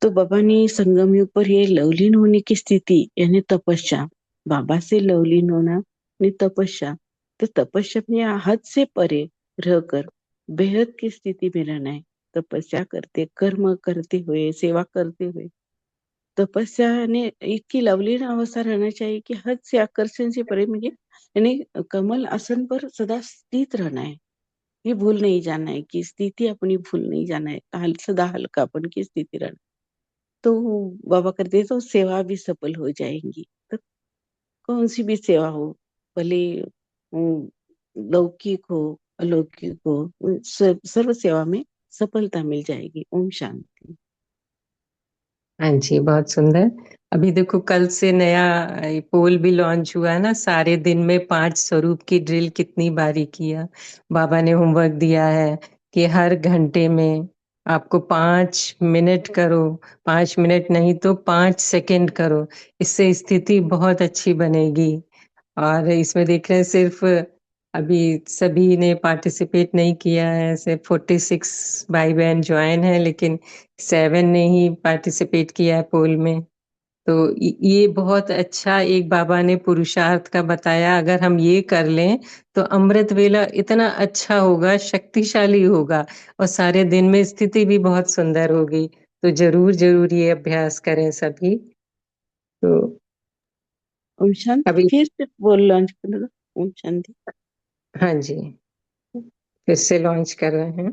Speaker 10: तो बाबा ने संगम युग पर ये लवलीन होने की स्थिति यानी तपस्या, बाबा से लवलीन होना यानी तपस्या, तो तपस्या अपने हद से परे रहकर बेहद की स्थिति में रहना है। तपस्या करते, कर्म करते हुए, सेवा करते हुए, तपस्या ने इतकी लवलीन अवस्था रहना चाहिए कि हद से आकर्षण से परे, म्हणजे यानी कमल आसन पर सदा स्थित रहना है। ये भूल नहीं जाना है कि स्थिति अपनी भूल नहीं जाना है, सदा हल्कापन की स्थिति रहना। तो बाबा करते तो सेवा भी सफल हो जाएंगी। तो कौन सी भी सेवा हो, भले लौकिक हो अलौकिक हो, सर्व सेवा में सफलता मिल जाएगी। ओम शांति।
Speaker 1: हाँ जी, बहुत सुंदर। अभी देखो, कल से नया पोल भी लॉन्च हुआ है ना, सारे दिन में 5 स्वरूप की ड्रिल कितनी बारी किया। बाबा ने होमवर्क दिया है कि हर घंटे में आपको 5 मिनट करो, 5 मिनट नहीं तो 5 सेकंड करो। इससे स्थिति बहुत अच्छी बनेगी। और इसमें देख रहे हैं, सिर्फ अभी सभी ने पार्टिसिपेट नहीं किया है, सिर्फ 46 भाई बहन ज्वाइन है, लेकिन 7 ने ही पार्टिसिपेट किया है पोल में। तो ये बहुत अच्छा एक बाबा ने पुरुषार्थ का बताया। अगर हम ये कर लें तो अमृत वेला इतना अच्छा होगा, शक्तिशाली होगा, और सारे दिन में स्थिति भी बहुत सुंदर होगी। तो जरूर जरूर ये अभ्यास करें सभी। तो
Speaker 10: ओम शांति।
Speaker 1: अभी
Speaker 10: फिर से बोल लॉन्च कर दो। ओम शांति।
Speaker 1: हाँ जी, फिर से लॉन्च कर रहे हैं।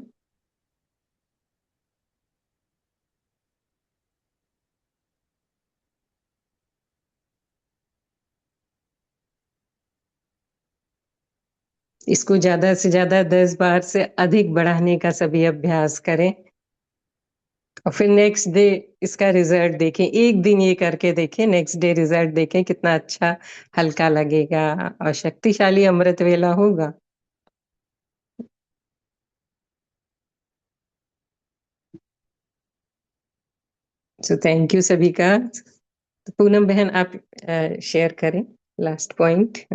Speaker 1: इसको ज्यादा से ज्यादा 10 बार से अधिक बढ़ाने का सभी अभ्यास करें, और फिर नेक्स्ट डे इसका रिजल्ट देखें। एक दिन ये करके देखें, नेक्स्ट डे रिजल्ट देखें, कितना अच्छा हल्का लगेगा और शक्तिशाली अमृत वेला होगा। तो थैंक यू सभी का। तो पूनम बहन, आप शेयर करें लास्ट पॉइंट।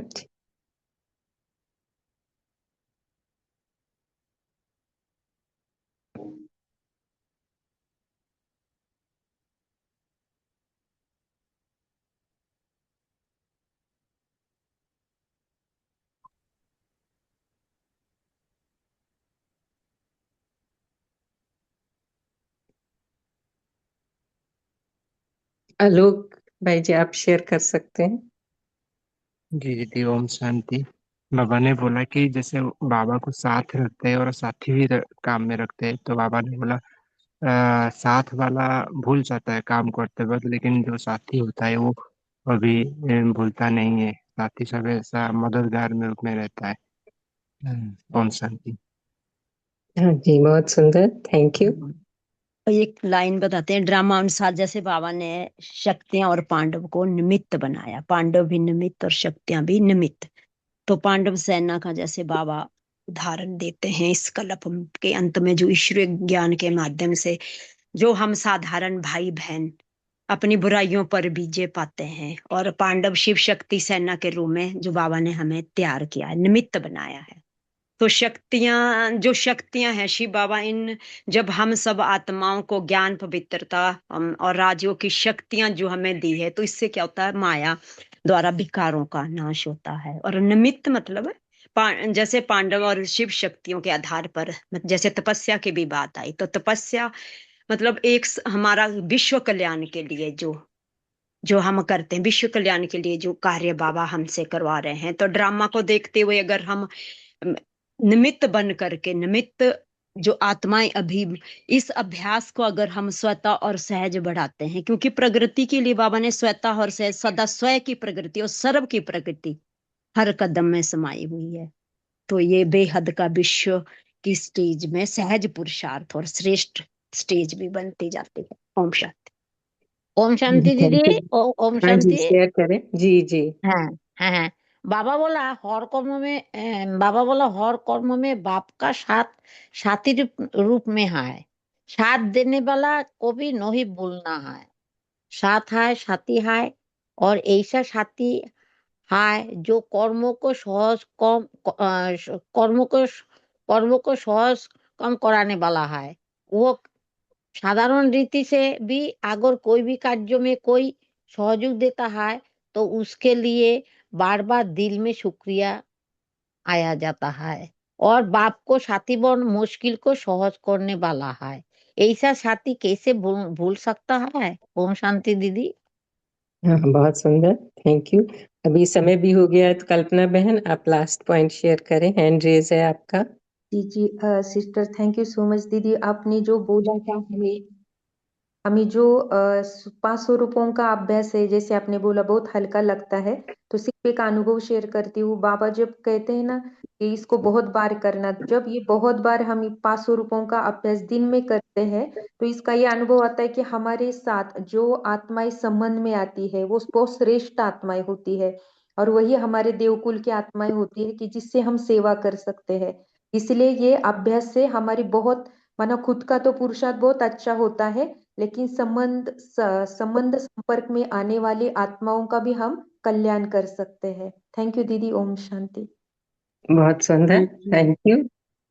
Speaker 1: आलोक भाई जी, आप शेयर कर सकते हैं।
Speaker 11: जी दीदी, ओम शांति। बाबा ने बोला कि जैसे बाबा को साथ रखते हैं और साथी भी काम में रखते हैं, तो बाबा ने बोला साथ वाला भूल जाता है काम करते वक्त, लेकिन जो साथी होता है वो कभी भूलता नहीं है। साथी सब ऐसा मददगार में रूप में रहता है। ओम शांति।
Speaker 1: हाँ जी, बहुत सुंदर, थैंक यू।
Speaker 3: एक लाइन बताते हैं ड्रामा अनुसार। जैसे बाबा ने शक्तियां और पांडव को निमित्त बनाया, पांडव भी निमित्त और शक्तियां भी निमित्त। तो पांडव सेना का जैसे बाबा उदाहरण देते हैं इस कल्प के अंत में, जो ईश्वरीय ज्ञान के माध्यम से जो हम साधारण भाई बहन अपनी बुराइयों पर विजय पाते हैं, और पांडव शिव शक्ति सेना के रूप में जो बाबा ने हमें तैयार किया है, निमित्त बनाया है। तो शक्तियां, जो शक्तियां हैं शिव बाबा, इन जब हम सब आत्माओं को ज्ञान पवित्रता और राजयोग की शक्तियां जो हमें दी है, तो इससे क्या होता है, माया द्वारा विकारों का नाश होता है। और निमित्त मतलब जैसे पांडव और शिव शक्तियों के आधार पर, जैसे तपस्या की भी बात आई, तो तपस्या मतलब एक हमारा विश्व कल्याण के लिए जो जो हम करते हैं, विश्व कल्याण के लिए जो कार्य बाबा हमसे करवा रहे हैं। तो ड्रामा को देखते हुए अगर हम निमित्त बन करके, निमित्त जो आत्माएं अभी, इस अभ्यास को अगर हम स्वतः और सहज बढ़ाते हैं, क्योंकि प्रगति के लिए बाबा ने स्वतः और सहज, सदा स्वयं की प्रगति और सर्व की प्रगति हर कदम में समाई हुई है। तो ये बेहद का विश्व की स्टेज में सहज पुरुषार्थ और श्रेष्ठ स्टेज भी बनती जाती है। ओम शांति। ओम शांति
Speaker 1: थैंक
Speaker 3: दीदी।
Speaker 1: यू।
Speaker 3: ओम
Speaker 1: हाँ जी,
Speaker 3: शांति।
Speaker 1: शेयर करें। जी जी।
Speaker 3: हाँ हाँ हाँ। बाबा बोला हर कर्म में बाबा बोला हर कर्म में बाप का साथी रूप में है। साथ देने वाला को भी नहीं भूलना है। साथ है, साथी है, और ऐसा साथी है जो कर्मों को सहज कम कराने वाला है। वो साधारण रीति से भी अगर कोई भी कार्य में कोई सहयोग देता है तो उसके लिए बार बार दिल में शुक्रिया आया जाता है, और बाप को साथी बन मुश्किल को सहज करने वाला है। ऐसा साथी कैसे भूल सकता है। ओम शांति दीदी।
Speaker 1: हाँ, बहुत सुंदर। Thank you. अभी समय भी हो गया है, तो कल्पना बहन आप लास्ट पॉइंट शेयर करें। हैंड रेज है आपका।
Speaker 7: जी जी sister, thank you so much दीदी। आपने जो बोला था हमें हमें जो 500 रुपयों का अभ्यास है, जैसे आपने बोला बहुत हल्का लगता है, तो सिर्फ एक अनुभव शेयर करती हूँ। बाबा जब कहते हैं ना कि इसको बहुत बार करना, जब ये बहुत बार हम 500 रुपयों का अभ्यास दिन में करते हैं, तो इसका ये अनुभव आता है कि हमारे साथ जो आत्माएं संबंध में आती है वो बहुत श्रेष्ठ आत्माएं होती है, और वही हमारे देवकुल की आत्माएं होती है कि जिससे हम सेवा कर सकते हैं। इसलिए ये अभ्यास से हमारी बहुत, मानो खुद का तो पुरुषार्थ बहुत अच्छा होता है, लेकिन संबंध संपर्क में आने वाली आत्माओं का भी हम कल्याण कर सकते हैं। थैंक यू दीदी। ओम शांति।
Speaker 1: बहुत सुंदर।
Speaker 12: Thank you.
Speaker 1: Thank you.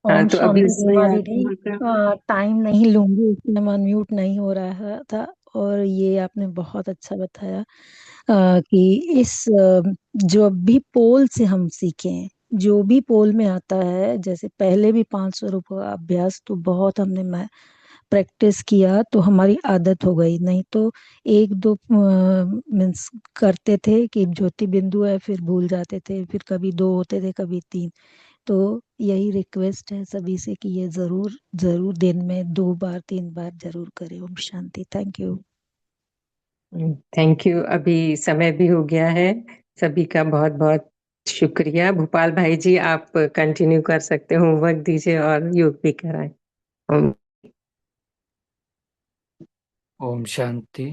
Speaker 1: हाँ,
Speaker 12: ओम
Speaker 1: तो अभी
Speaker 12: शांति
Speaker 1: समय
Speaker 12: सीमा दीदी।
Speaker 1: आत्मा का।
Speaker 12: टाइम नहीं लूंगी, इसमें अनम्यूट नहीं हो रहा था, और ये आपने बहुत अच्छा बताया कि इस जो भी पोल से हम सीखें, जो भी पोल में आता है, जैसे पहले भी 500 रुपये का अभ्यास तो बहुत हमने प्रैक्टिस किया तो हमारी आदत हो गई। नहीं तो एक दो मीन्स करते थे कि ज्योति बिंदु है, फिर भूल जाते थे, फिर कभी दो होते थे, कभी तीन। तो यही रिक्वेस्ट है सभी से कि ये जरूर जरूर दिन में 2 बार 3 बार जरूर करें। ओम शांति। Thank you.
Speaker 1: Thank you. अभी समय भी हो गया है। सभी का बहुत बहुत शुक्रिया। भोपाल भाई जी, आप कंटिन्यू कर सकते हो, होमवर्क दीजिए और योग भी कराएं।
Speaker 2: ओम शांति।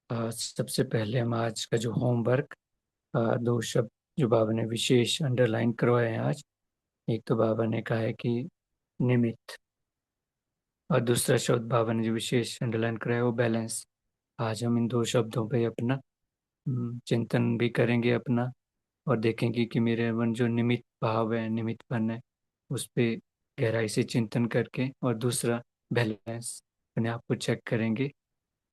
Speaker 2: सबसे पहले हम आज का जो होमवर्क, 2 शब्द जो बाबा ने विशेष अंडरलाइन करवाए हैं आज। एक तो बाबा ने कहा है कि निमित्त, और दूसरा शब्द बाबा ने जो विशेष अंडरलाइन कराया वो बैलेंस। आज हम इन 2 शब्दों पे अपना चिंतन भी करेंगे अपना, और देखेंगे कि मेरे मन जो निमित्त भाव है, निमित्तपन है, उस पे गहराई से चिंतन करके, और दूसरा बैलेंस अपने आप को चेक करेंगे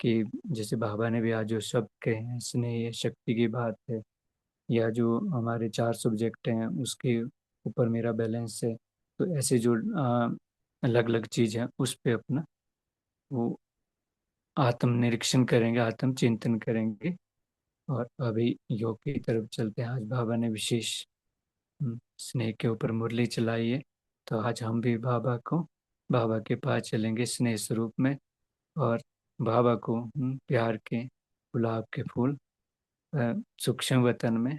Speaker 2: कि जैसे बाबा ने भी आज जो शब्द कहे हैं, स्नेह शक्ति की बात है, या जो हमारे 4 सब्जेक्ट हैं उसके ऊपर मेरा बैलेंस है। तो ऐसे जो अलग अलग चीज़ हैं उस पे अपना वो आत्म निरीक्षण करेंगे, आत्म चिंतन करेंगे। और अभी योग की तरफ चलते हैं। आज बाबा ने विशेष स्नेह के ऊपर मुरली चलाई है, तो आज हम भी बाबा के पास चलेंगे स्नेह स्वरूप में, और बाबा को प्यार के गुलाब के फूल सूक्ष्म वतन में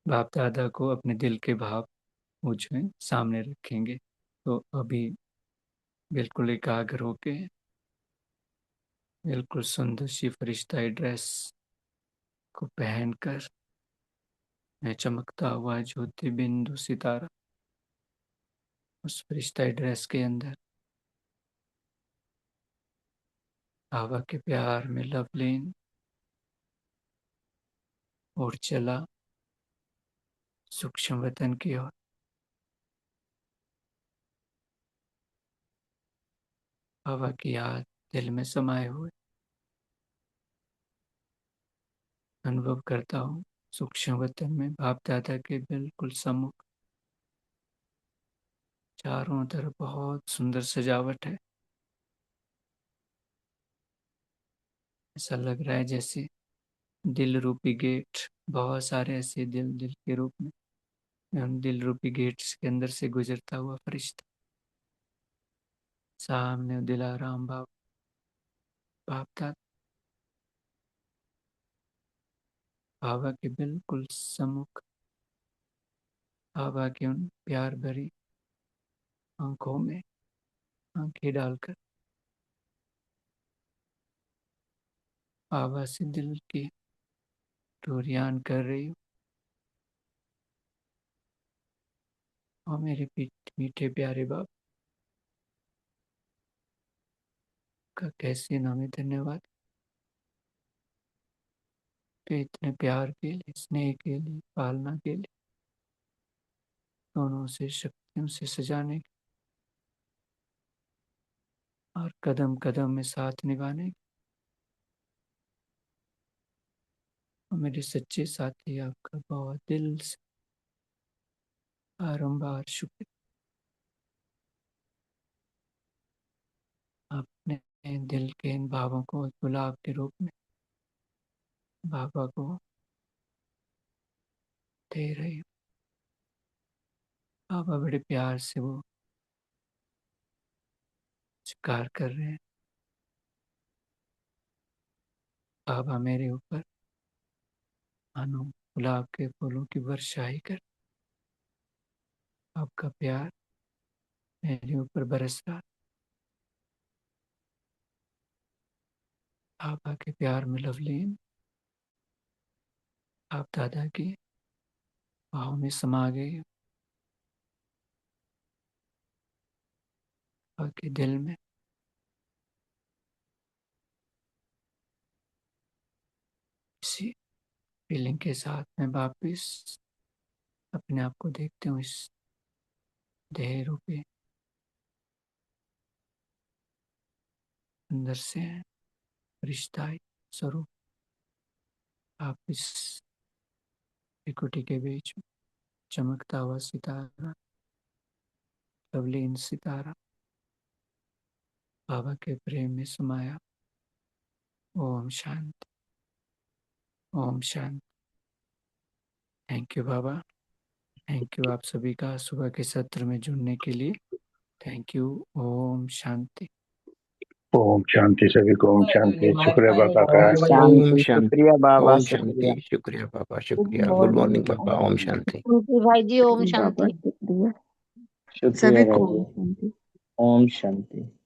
Speaker 2: बाप दादा को अपने दिल के भाव मुझे सामने रखेंगे। तो अभी बिल्कुल एकाग्र होके, बिल्कुल सुंदर सी फरिश्ताई ड्रेस को पहनकर, मैं चमकता हुआ ज्योति बिंदु सितारा उस फरिश्ताई ड्रेस के अंदर बाबा के प्यार में लवलीन और चला सूक्ष्म वतन की ओर। बाबा की याद दिल में समाये हुए अनुभव करता हूँ। सूक्ष्म वतन में बाप दादा के बिल्कुल सम्मुख चारों तरफ बहुत सुंदर सजावट है। ऐसा लग रहा है जैसे दिल रूपी गेट, बहुत सारे ऐसे दिल दिल के रूप में उन दिल रूपी गेट्स के अंदर से गुजरता हुआ फरिश्ता सामने दिलाराम बाप दादा बाबा के बिल्कुल सम्मुख बाबा की उन प्यार भरी आंखों में आंखें डालकर बाबा से दिल की टूरियान कर रही हूँ। और मेरे मीठे प्यारे बाप का कैसे नामे धन्यवाद कि इतने प्यार के लिए, स्नेह के लिए, पालना के लिए, दोनों से शक्तियों से सजाने के और कदम कदम में साथ निभाने के। और मेरे सच्चे साथी आपका बहुत दिल से बारंबार शुक्र। आपने दिल के इन भावों को गुलाब के रूप में बाबा को दे रही हूँ। बाबा बड़े प्यार से वो स्वीकार कर रहे हैं। बाबा मेरे ऊपर मानो गुलाब के फूलों की वर्षा ही कर। आपका प्यार मेरे ऊपर बरस रहा। बाबा के प्यार में लवलीन आप दादा की भाव में समा गई। आपके दिल में इसी फीलिंग के साथ मैं वापिस अपने आप को देखते हूँ इस देह रूपी अंदर से रिश्ता स्वरूप। आप इस त्रिकुटी के बीच में चमकता हुआ सितारा, लवलीन सितारा बाबा के प्रेम में समाया। ओम शांति, ओम शांति। Thank you Baba, thank you आप सभी का सुबह के सत्र में जुड़ने के लिए। Thank you. ओम शांति।
Speaker 13: ओम शांति सभी को। ओम शांति। शुक्रिया बाबा का।
Speaker 9: ओम
Speaker 14: शांति।
Speaker 9: शांति।
Speaker 14: शुक्रिया बाबा,
Speaker 9: ओम
Speaker 14: शुक्रिया।
Speaker 9: शांति। शुक्रिया बाबा,
Speaker 3: गुड
Speaker 9: शुक्रिया। Good
Speaker 3: morning.
Speaker 9: मॉर्निंग बाबा। ओम शांति।
Speaker 3: शांति भाई जी, ओम
Speaker 10: बाबा
Speaker 3: शांति।
Speaker 10: शुक्रिया
Speaker 14: शुक्रिया
Speaker 10: सभी
Speaker 14: भाई
Speaker 10: को।
Speaker 14: जी। ओम शांति।